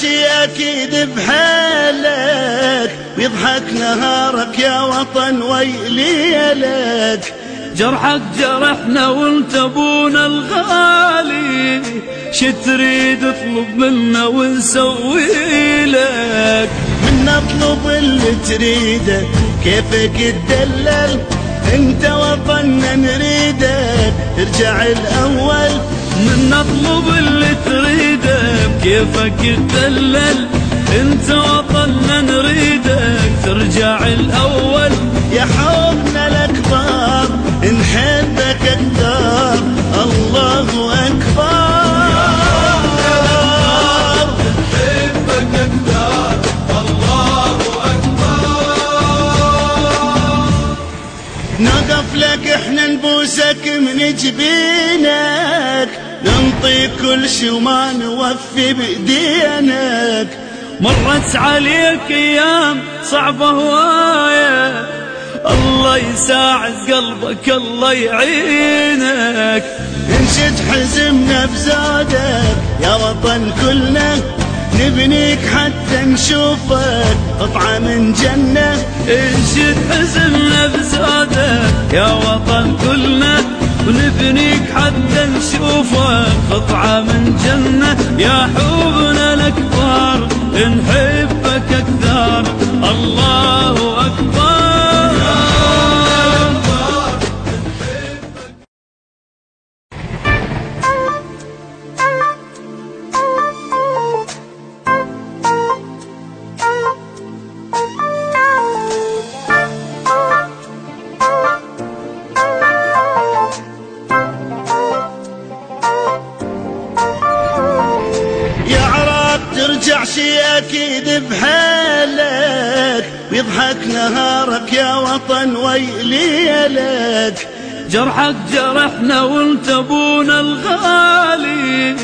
شي أكيد بحالك، ويضحك نهارك يا وطن ويلي لك. جرحك جرحنا وانت ابونا الغالي، شي تريد اطلب منا ونسوي لك. منا اطلب اللي تريده، كيفك تدلل انت وطننا نريدك، ارجع الاول. منا اطلب اللي تريده، كيفك تدلل انت وطننا نريدك، ترجع الاول. يا حبنا الاكبر نحبك اكثر، الله اكبر. نحبك اكثر، الله اكبر. نقف لك احنا نبوسك من جبينك، ننطي كل شي وما نوفي بدينك. مرت عليك ايام صعبة هواية، الله يساعد قلبك الله يعينك. انشد حزمنا بزادك يا وطن كلنا، نبنيك حتى نشوفك قطعة من جنة. انشد حزمنا بزادك يا وطن كلنا، ونبنيك حتى نشوفك قطعة من جنة. يا حبنا الأكبر نحبك أكثر، الله أكبر. ترجع شي أكيد بحالك، ويضحك نهارك يا وطن ويلي لك. جرحك جرحنا وانت ابونا الغالي،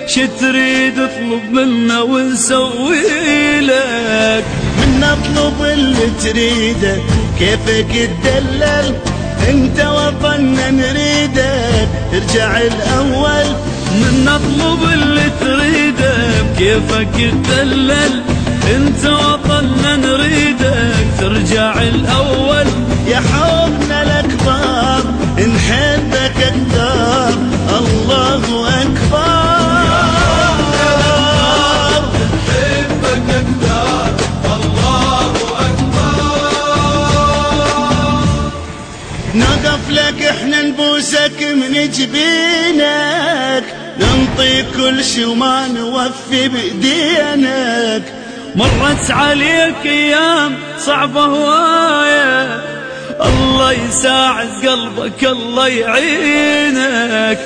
شي تريد اطلب منا ونسوي لك. منا اطلب اللي تريده، كيفك تدلل انت وطننا نريدك، ارجع الاول. منا اطلب اللي تريده، كيفك تدلل انت وطننا نريدك، ترجع الاول. يا حبنا الاكبر نحبك اكثر، الله اكبر. نحبك اكثر، الله اكبر. نقف لك احنا نبوسك من جبينك، ننطي كل شي وما نوفي بدينك. مرت عليك ايام صعبة هواية، الله يساعد قلبك الله يعينك.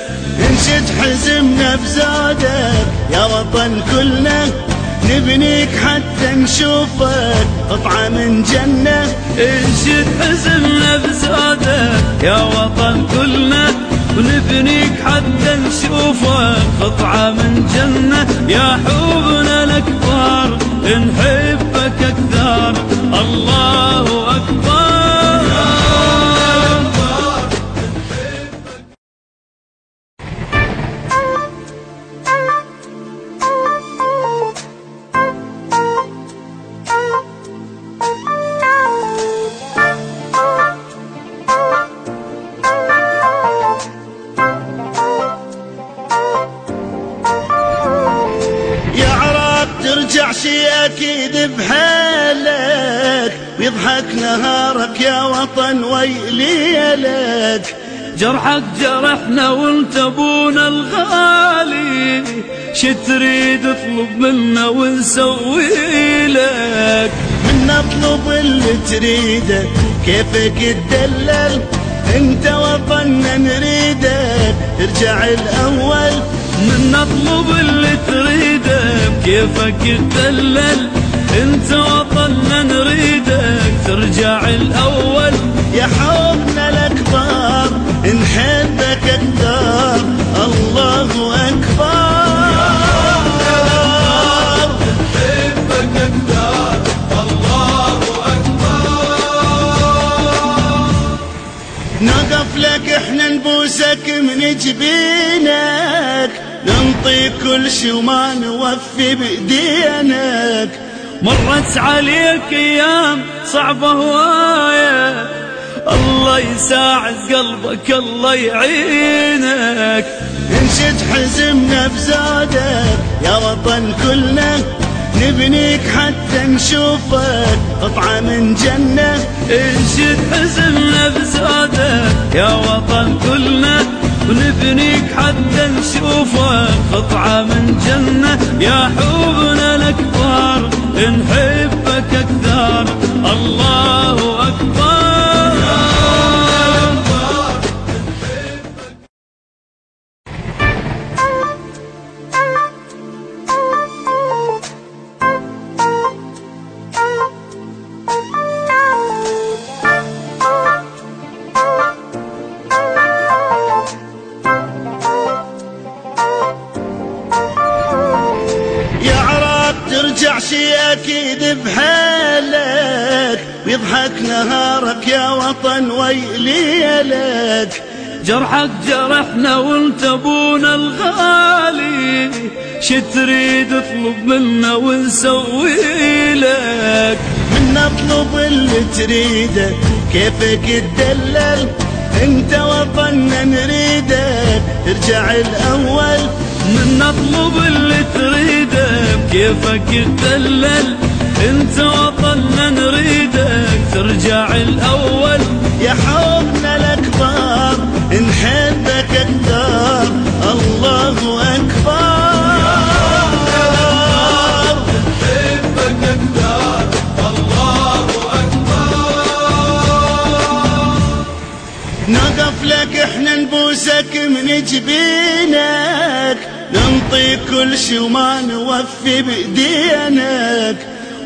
انشد حزمنا بزادك يا وطن كلنا، نبنيك حتى نشوفك قطعة من جنة. انشد حزمنا بزادك يا وطن كلنا، ونبنيك حتى نشوفك قطعة من جنة. يا حبنا الأكبر نحبك أكثر، الله أكبر. ترجع شي أكيد بحالك، ويضحك نهارك يا وطن ويلي لك. جرحك جرحنا وانت ابونا الغالي، شي تريد اطلب منا ونسوي لك. منا اطلب اللي تريده، كيفك تدلل انت وطننا نريدك، ارجع الاول. منا اطلب اللي تريده، كيفك تدلل انت وطننا نريدك، ترجع الاول. يا حبنا الاكبر نحبك اكثر، الله اكبر. نحبك اكثر، الله اكبر. نقف لك احنا نبوسك من جبينك، ننطي كل شي وما نوفي بإيدينك. مرت عليك ايام صعبة هواية، الله يساعد قلبك الله يعينك. انشد حزمنا بزادك يا وطن كلنا، نبنيك حتى نشوفك قطعة من جنة. انشد حزمنا بزادك يا وطن كلنا، ونبنيك حتى نشوفك قطعة من جنة. يا حبنا الأكبر نحبك أكثر، الله أكبر. ترجع شي اكيد بحالك، ويضحك نهارك يا وطن ويليلك. جرحك جرحنا وانت ابونا الغالي، شي تريد اطلب منا ونسوي لك. من نطلب اللي تريده كيفك تدلل، انت وطننا نريدك ترجع الاول. من نطلب اللي تريده كيفك تدلل، انت وطننا نريدك ترجع الاول. يا حبنا الاكبر نحبك اكثر، الله اكبر. نحبك اكثر، الله اكبر. نقف لك احنا نبوسك من جبينك، ننطي كل شي وما نوفي بإيدينك.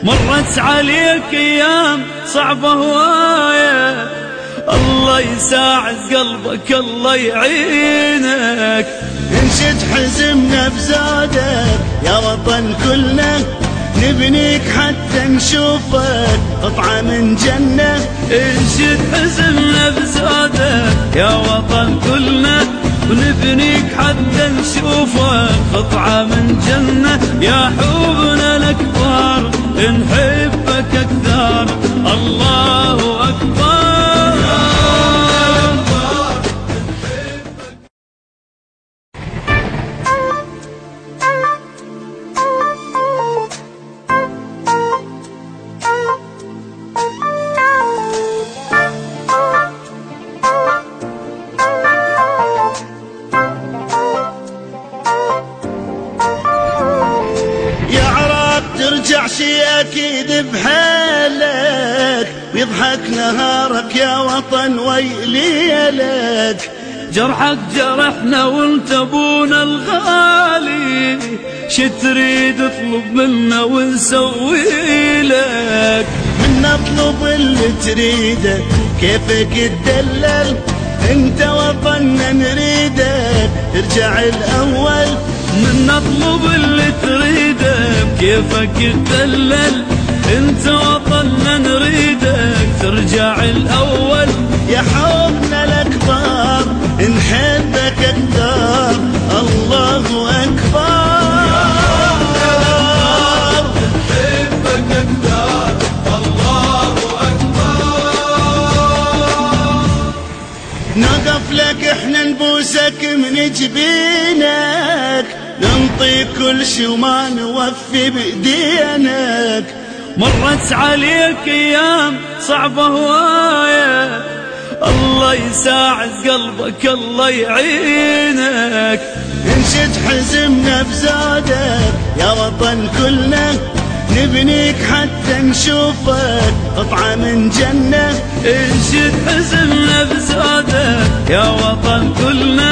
مرت عليك ايام صعبة هواية، الله يساعد قلبك الله يعينك. انشد حزمنا بزادك يا وطن كلنا، نبنيك حتى نشوفك قطعة من جنة. انشد حزمنا بزادك يا وطن كلنا، ونبنيك حتى نشوفك قطعة من جنة. يا حبنا الأكبر نحبك أكثر، الله أكبر. ترجع شي اكيد بحالك، ويضحك نهارك يا وطن ويليلك. جرحك جرحنا وانت ابونا الغالي، شي تريد اطلب منا ونسوي لك. من نطلب اللي تريده كيفك تدلل، انت وطننا نريدك ترجع الاول. من نطلب اللي تريده كيفك تدلل، انت وطننا نريدك ترجع الاول. يا حبنا الاكبر نحبك اكثر، الله اكبر. نحبك اكثر، الله اكبر. نقف لك احنا نبوسك من جبينك، ننطي كل شي وما نوفي بإيدينك. مرت عليك ايام صعبة هواية، الله يساعد قلبك الله يعينك. انشد حزمنا بزادك يا وطن كلنا، نبنيك حتى نشوفك قطعة من جنة. انشد حزمنا بزادك يا وطن كلنا،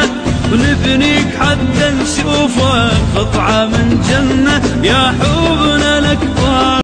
ونبنيك حتى نشوفك قطعة من جنة. يا حبنا الأكبر